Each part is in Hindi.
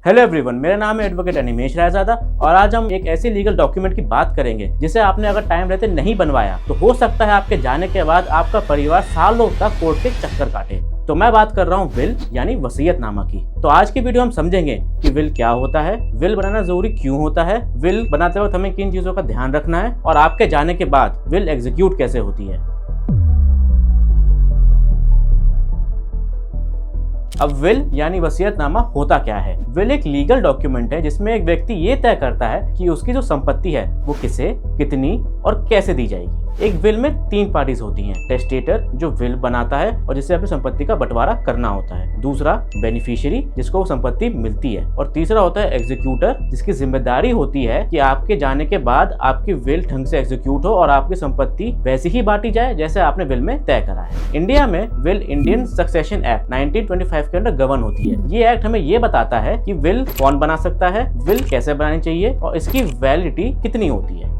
हेलो एवरीवन, मेरा नाम है एडवोकेट अनिमेश रायजादा और आज हम एक ऐसे लीगल डॉक्यूमेंट की बात करेंगे जिसे आपने अगर टाइम रहते नहीं बनवाया तो हो सकता है आपके जाने के बाद आपका परिवार सालों तक कोर्ट के चक्कर काटे। तो मैं बात कर रहा हूँ विल यानी वसीयतनामा की। तो आज की वीडियो हम समझेंगे कि विल क्या होता है, विल बनाना जरूरी क्यों होता है, विल बनाते वक्त हमें किन चीजों का ध्यान रखना है और आपके जाने के बाद विल एग्जीक्यूट कैसे होती है। अब विल यानी वसीयतनामा होता क्या है? विल एक लीगल डॉक्यूमेंट है जिसमें एक व्यक्ति ये तय करता है कि उसकी जो संपत्ति है वो किसे, कितनी और कैसे दी जाएगी। एक विल में 3 पार्टीज होती हैं, टेस्टेटर जो विल बनाता है और जिसे अपनी संपत्ति का बंटवारा करना होता है, दूसरा बेनिफिशियरी जिसको वो संपत्ति मिलती है और तीसरा होता है एग्जीक्यूटर जिसकी जिम्मेदारी होती है कि आपके जाने के बाद आपकी विल ढंग से एग्जीक्यूट हो और आपकी संपत्ति वैसी ही बांटी जाए जैसे आपने विल में तय करा है। इंडिया में विल इंडियन सक्सेशन एक्ट 1925 के अंडर गवर्न होती है। ये एक्ट हमें ये बताता है कि विल कौन बना सकता है, विल कैसे बनानी चाहिए और इसकी वैलिडिटी कितनी होती है।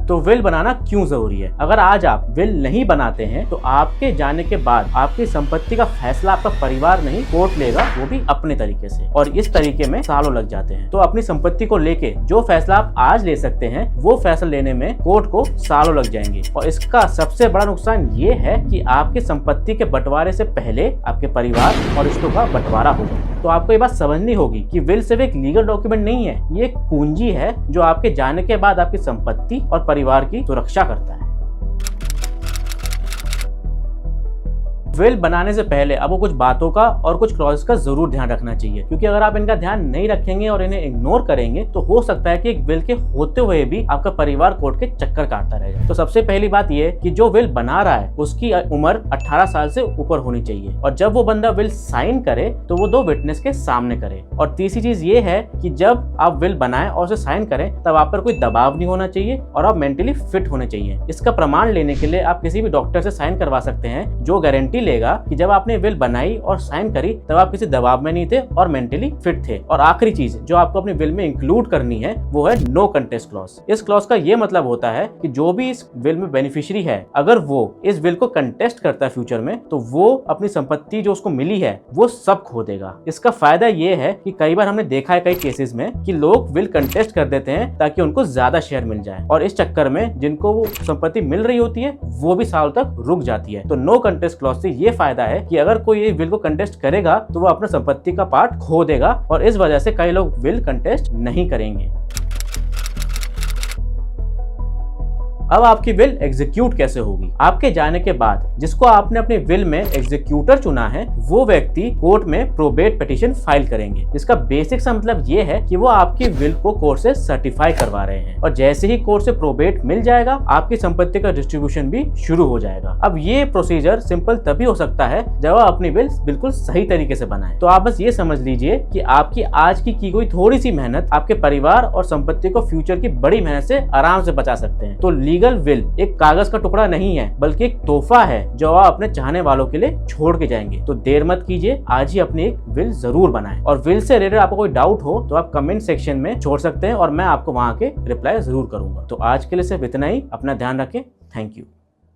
तो विल बनाना क्यों जरूरी है? अगर आज आप विल नहीं बनाते हैं तो आपके जाने के बाद आपकी संपत्ति का फैसला आपका परिवार नहीं कोर्ट लेगा, वो भी अपने तरीके से, और इस तरीके में सालों लग जाते हैं। तो अपनी संपत्ति को लेके जो फैसला आप आज ले सकते हैं वो फैसला लेने में कोर्ट को सालों लग जाएंगे और इसका सबसे बड़ा नुकसान ये है कि आपकी संपत्ति के बंटवारे से पहले आपके परिवार और रिश्तों का बंटवारा हो जाए। तो आपको ये बात समझनी होगी कि विल सिर्फ एक लीगल डॉक्यूमेंट नहीं है, ये एक कुंजी है जो आपके जाने के बाद आपकी संपत्ति और परिवार की सुरक्षा करता है। विल बनाने से पहले आपको कुछ बातों का और कुछ क्लॉजेस का जरूर ध्यान रखना चाहिए, क्योंकि अगर आप इनका ध्यान नहीं रखेंगे और इन्हें इग्नोर करेंगे तो हो सकता है कि एक विल के होते हुए भी आपका परिवार कोर्ट के चक्कर काटता रहेगा। तो सबसे पहली बात यह कि जो विल बना रहा है उसकी उम्र 18 साल से ऊपर होनी चाहिए और जब वो बंदा विल साइन करे तो वो 2 विटनेस के सामने करे। और तीसरी चीज ये है कि जब आप विल बनाएं और उसे साइन करें तब आप पर कोई दबाव नहीं होना चाहिए और आप मेंटली फिट होने चाहिए। इसका प्रमाण लेने के लिए आप किसी भी डॉक्टर से साइन करवा सकते हैं जो गारंटी लेगा कि जब आपने विल बनाई और साइन करी तब आप किसी दबाव में नहीं थे और मेंटली फिट थे। और आखिरी चीज जो आपको अपनी विल में इंक्लूड करनी है वो है नो कंटेस्ट क्लॉज। इस क्लॉज का ये मतलब होता है कि जो भी इस विल में बेनिफिशियरी है अगर वो इस विल को कंटेस्ट करता है फ्यूचर में तो वो अपनी संपत्ति जो उसको मिली है वो सब खो देगा। इसका फायदा ये है कि कई बार हमने देखा है कई केसेस में कि लोग विल कंटेस्ट कर देते हैं ताकि उनको ज्यादा शेयर मिल जाए और इस चक्कर में जिनको वो संपत्ति मिल रही होती है वो भी साल तक रुक जाती है। तो नो कंटेस्ट क्लॉज से ये फायदा है कि अगर कोई ये विल को कंटेस्ट करेगा तो वो अपने संपत्ति का पार्ट खो देगा और इस वजह से कई लोग विल कंटेस्ट नहीं करेंगे। अब आपकी विल एग्जीक्यूट कैसे होगी? आपके जाने के बाद जिसको आपने अपने विल में एग्जीक्यूटर चुना है वो व्यक्ति कोर्ट में प्रोबेट पिटीशन फाइल करेंगे, जिसका बेसिक सा मतलब ये है कि वो आपकी विल को कोर्ट से सर्टिफाई करवा रहे हैं और जैसे ही कोर्ट से प्रोबेट मिल जाएगा आपकी संपत्ति का डिस्ट्रीब्यूशन भी शुरू हो जाएगा। अब ये प्रोसीजर सिंपल तभी हो सकता है जब आप अपनी विल बिल्कुल सही तरीके से बनाए। तो आप बस ये समझ लीजिए कि आपकी आज की कोई थोड़ी सी मेहनत आपके परिवार और संपत्ति को फ्यूचर की बड़ी मेहनत से आराम से बचा सकते हैं। तो लीगल विल एक कागज का टुकड़ा नहीं है बल्कि एक तोहफा है जो आप अपने चाहने वालों के लिए छोड़ के जाएंगे। तो देर मत कीजिए, आज ही अपनी एक विल जरूर बनाएं और विल से रिलेटेड आपको कोई डाउट हो तो आप कमेंट सेक्शन में छोड़ सकते हैं और मैं आपको वहां के रिप्लाई जरूर करूंगा। तो आज के लिए सिर्फ इतना ही, अपना ध्यान रखें। Thank you.